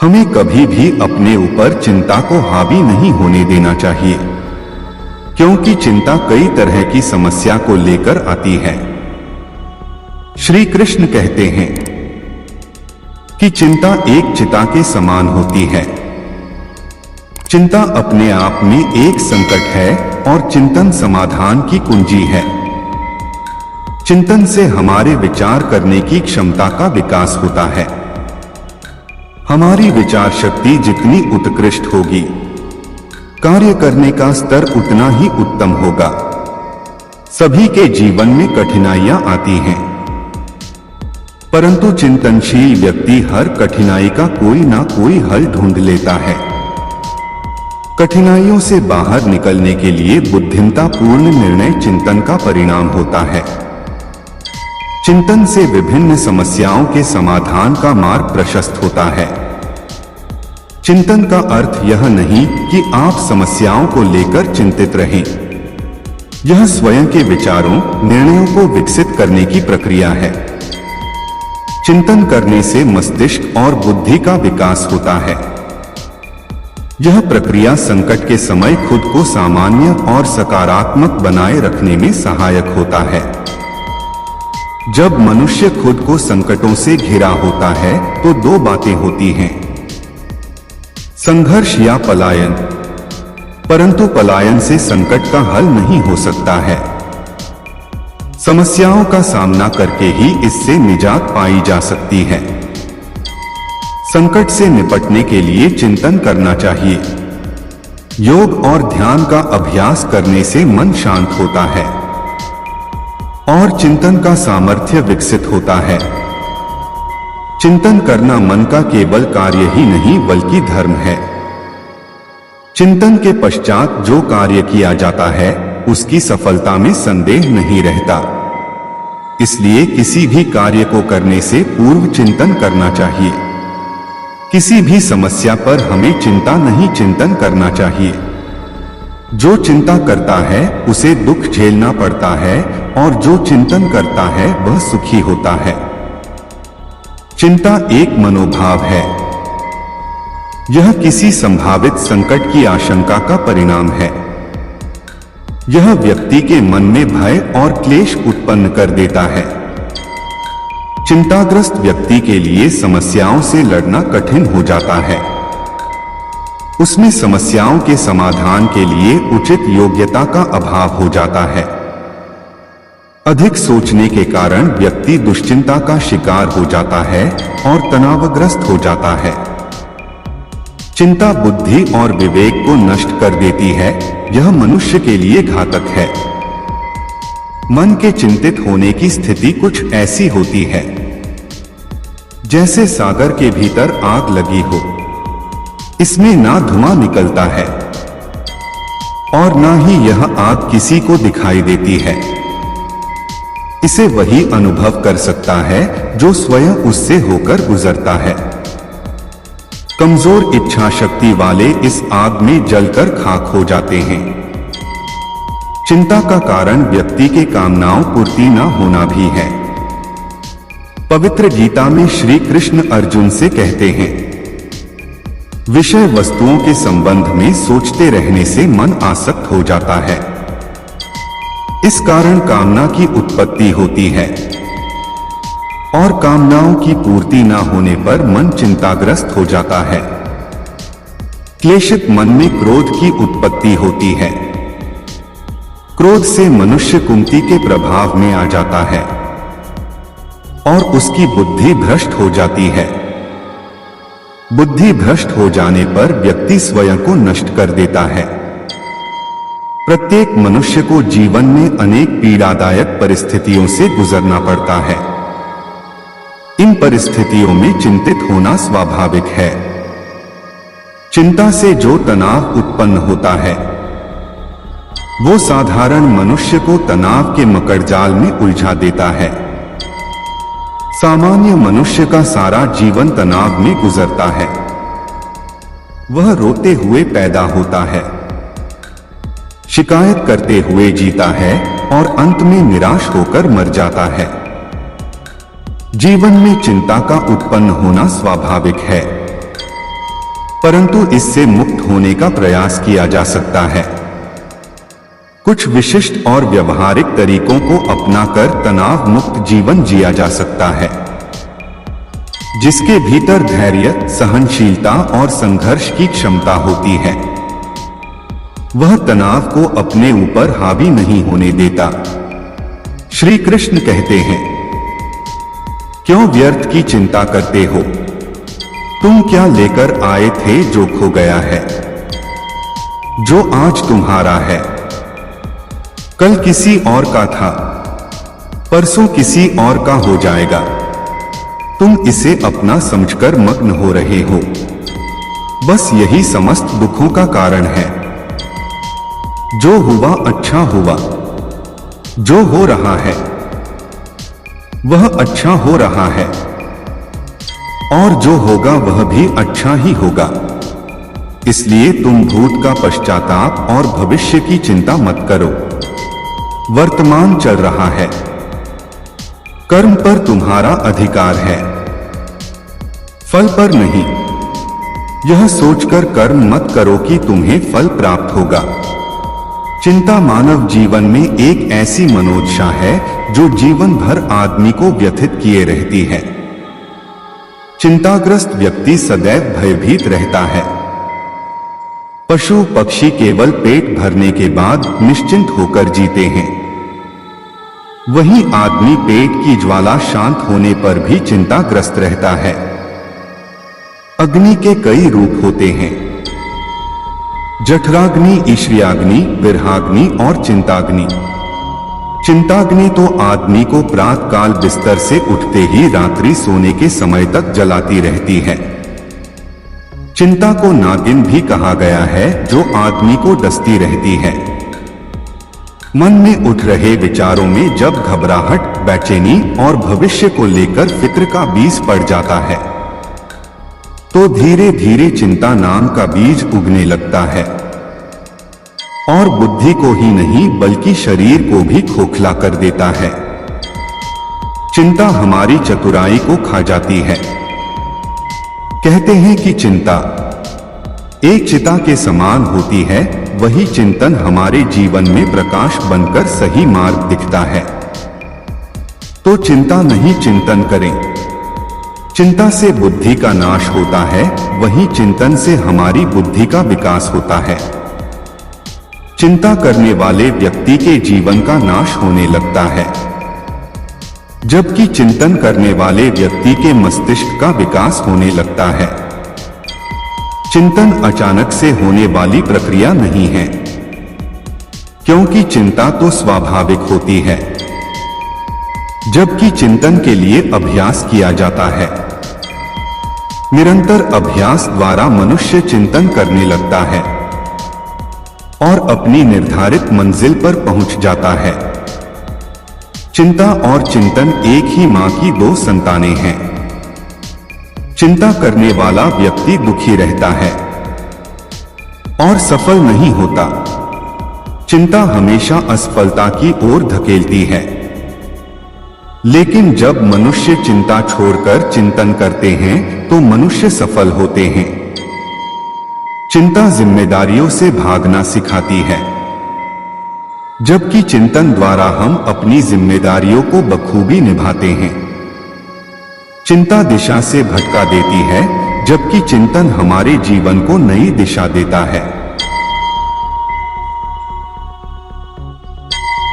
हमें कभी भी अपने ऊपर चिंता को हावी नहीं होने देना चाहिए, क्योंकि चिंता कई तरह की समस्या को लेकर आती है। श्री कृष्ण कहते हैं कि चिंता एक चिता के समान होती है। चिंता अपने आप में एक संकट है और चिंतन समाधान की कुंजी है। चिंतन से हमारे विचार करने की क्षमता का विकास होता है। हमारी विचार शक्ति जितनी उत्कृष्ट होगी, कार्य करने का स्तर उतना ही उत्तम होगा। सभी के जीवन में कठिनाइयां आती हैं, परंतु चिंतनशील व्यक्ति हर कठिनाई का कोई ना कोई हल ढूंढ लेता है। कठिनाइयों से बाहर निकलने के लिए बुद्धिमत्तापूर्ण निर्णय चिंतन का परिणाम होता है। चिंतन से विभिन्न समस्याओं के समाधान का मार्ग प्रशस्त होता है। चिंतन का अर्थ यह नहीं कि आप समस्याओं को लेकर चिंतित रहें। यह स्वयं के विचारों, निर्णयों को विकसित करने की प्रक्रिया है। चिंतन करने से मस्तिष्क और बुद्धि का विकास होता है। यह प्रक्रिया संकट के समय खुद को सामान्य और सकारात्मक बनाए रखने में सहायक होता है। जब मनुष्य खुद को संकटों से घिरा होता है तो दो बातें होती हैं, संघर्ष या पलायन। परंतु पलायन से संकट का हल नहीं हो सकता है। समस्याओं का सामना करके ही इससे निजात पाई जा सकती है। संकट से निपटने के लिए चिंतन करना चाहिए। योग और ध्यान का अभ्यास करने से मन शांत होता है और चिंतन का सामर्थ्य विकसित होता है। चिंतन करना मन का केवल कार्य ही नहीं बल्कि धर्म है। चिंतन के पश्चात जो कार्य किया जाता है उसकी सफलता में संदेह नहीं रहता। इसलिए किसी भी कार्य को करने से पूर्व चिंतन करना चाहिए। किसी भी समस्या पर हमें चिंता नहीं, चिंतन करना चाहिए। जो चिंता करता है उसे दुख झेलना पड़ता है और जो चिंतन करता है वह सुखी होता है। चिंता एक मनोभाव है। यह किसी संभावित संकट की आशंका का परिणाम है। यह व्यक्ति के मन में भय और क्लेश उत्पन्न कर देता है। चिंताग्रस्त व्यक्ति के लिए समस्याओं से लड़ना कठिन हो जाता है। उसमें समस्याओं के समाधान के लिए उचित योग्यता का अभाव हो जाता है। अधिक सोचने के कारण व्यक्ति दुश्चिंता का शिकार हो जाता है और तनावग्रस्त हो जाता है। चिंता बुद्धि और विवेक को नष्ट कर देती है। यह मनुष्य के लिए घातक है। मन के चिंतित होने की स्थिति कुछ ऐसी होती है जैसे सागर के भीतर आग लगी हो। इसमें ना धुआं निकलता है और ना ही यह आग किसी को दिखाई देती है। इसे वही अनुभव कर सकता है जो स्वयं उससे होकर गुजरता है। कमजोर इच्छा शक्ति वाले इस आग में जलकर खाक हो जाते हैं। चिंता का कारण व्यक्ति के कामनाओं पूर्ति न होना भी है। पवित्र गीता में श्री कृष्ण अर्जुन से कहते हैं, विषय वस्तुओं के संबंध में सोचते रहने से मन आसक्त हो जाता है। इस कारण कामना की उत्पत्ति होती है और कामनाओं की पूर्ति न होने पर मन चिंताग्रस्त हो जाता है। क्लेशित मन में क्रोध की उत्पत्ति होती है। क्रोध से मनुष्य कुंती के प्रभाव में आ जाता है और उसकी बुद्धि भ्रष्ट हो जाती है। बुद्धि भ्रष्ट हो जाने पर व्यक्ति स्वयं को नष्ट कर देता है। प्रत्येक मनुष्य को जीवन में अनेक पीड़ादायक परिस्थितियों से गुजरना पड़ता है। इन परिस्थितियों में चिंतित होना स्वाभाविक है। चिंता से जो तनाव उत्पन्न होता है वो साधारण मनुष्य को तनाव के मकड़जाल में उलझा देता है। सामान्य मनुष्य का सारा जीवन तनाव में गुजरता है। वह रोते हुए पैदा होता है, शिकायत करते हुए जीता है और अंत में निराश होकर मर जाता है। जीवन में चिंता का उत्पन्न होना स्वाभाविक है। परंतु इससे मुक्त होने का प्रयास किया जा सकता है। कुछ विशिष्ट और व्यवहारिक तरीकों को अपनाकर तनाव मुक्त जीवन जिया जा सकता है, जिसके भीतर धैर्य, सहनशीलता और संघर्ष की क्षमता होती है। वह तनाव को अपने ऊपर हावी नहीं होने देता। श्री कृष्ण कहते हैं, क्यों व्यर्थ की चिंता करते हो? तुम क्या लेकर आए थे जो खो गया है? जो आज तुम्हारा है, कल किसी और का था, परसों किसी और का हो जाएगा। तुम इसे अपना समझकर मग्न हो रहे हो। बस यही समस्त दुखों का कारण है। जो हुआ अच्छा हुआ, जो हो रहा है वह अच्छा हो रहा है, और जो होगा वह भी अच्छा ही होगा। इसलिए तुम भूत का पश्चाताप और भविष्य की चिंता मत करो। वर्तमान चल रहा है। कर्म पर तुम्हारा अधिकार है, फल पर नहीं। यह सोचकर कर्म मत करो कि तुम्हें फल प्राप्त होगा। चिंता मानव जीवन में एक ऐसी मनोदशा है जो जीवन भर आदमी को व्यथित किए रहती है। चिंताग्रस्त व्यक्ति सदैव भयभीत रहता है। पशु पक्षी केवल पेट भरने के बाद निश्चिंत होकर जीते हैं। वहीं आदमी पेट की ज्वाला शांत होने पर भी चिंताग्रस्त रहता है। अग्नि के कई रूप होते हैं, जठराग्नि, ईश्रियाग्नि, विरहाग्नि और चिंताग्नि। चिंताग्नि तो आदमी को प्रातः काल बिस्तर से उठते ही रात्रि सोने के समय तक जलाती रहती है। चिंता को नागिन भी कहा गया है, जो आदमी को डसती रहती है। मन में उठ रहे विचारों में जब घबराहट, बेचैनी और भविष्य को लेकर फिक्र का बीज पड़ जाता है, तो धीरे धीरे चिंता नाम का बीज उगने लगता है और बुद्धि को ही नहीं बल्कि शरीर को भी खोखला कर देता है। चिंता हमारी चतुराई को खा जाती है। कहते हैं कि चिंता एक चिता के समान होती है। वही चिंतन हमारे जीवन में प्रकाश बनकर सही मार्ग दिखता है। तो चिंता नहीं, चिंतन करें। चिंता से बुद्धि का नाश होता है, वहीं चिंतन से हमारी बुद्धि का विकास होता है। चिंता करने वाले व्यक्ति के जीवन का नाश होने लगता है, जबकि चिंतन करने वाले व्यक्ति के मस्तिष्क का विकास होने लगता है। चिंतन अचानक से होने वाली प्रक्रिया नहीं है, क्योंकि चिंता तो स्वाभाविक होती है, जबकि चिंतन के लिए अभ्यास किया जाता है। निरंतर अभ्यास द्वारा मनुष्य चिंतन करने लगता है और अपनी निर्धारित मंजिल पर पहुंच जाता है। चिंता और चिंतन एक ही मां की दो संतानें हैं। चिंता करने वाला व्यक्ति दुखी रहता है और सफल नहीं होता। चिंता हमेशा असफलता की ओर धकेलती है। लेकिन जब मनुष्य चिंता छोड़कर चिंतन करते हैं तो मनुष्य सफल होते हैं। चिंता जिम्मेदारियों से भागना सिखाती है, जबकि चिंतन द्वारा हम अपनी जिम्मेदारियों को बखूबी निभाते हैं। चिंता दिशा से भटका देती है, जबकि चिंतन हमारे जीवन को नई दिशा देता है।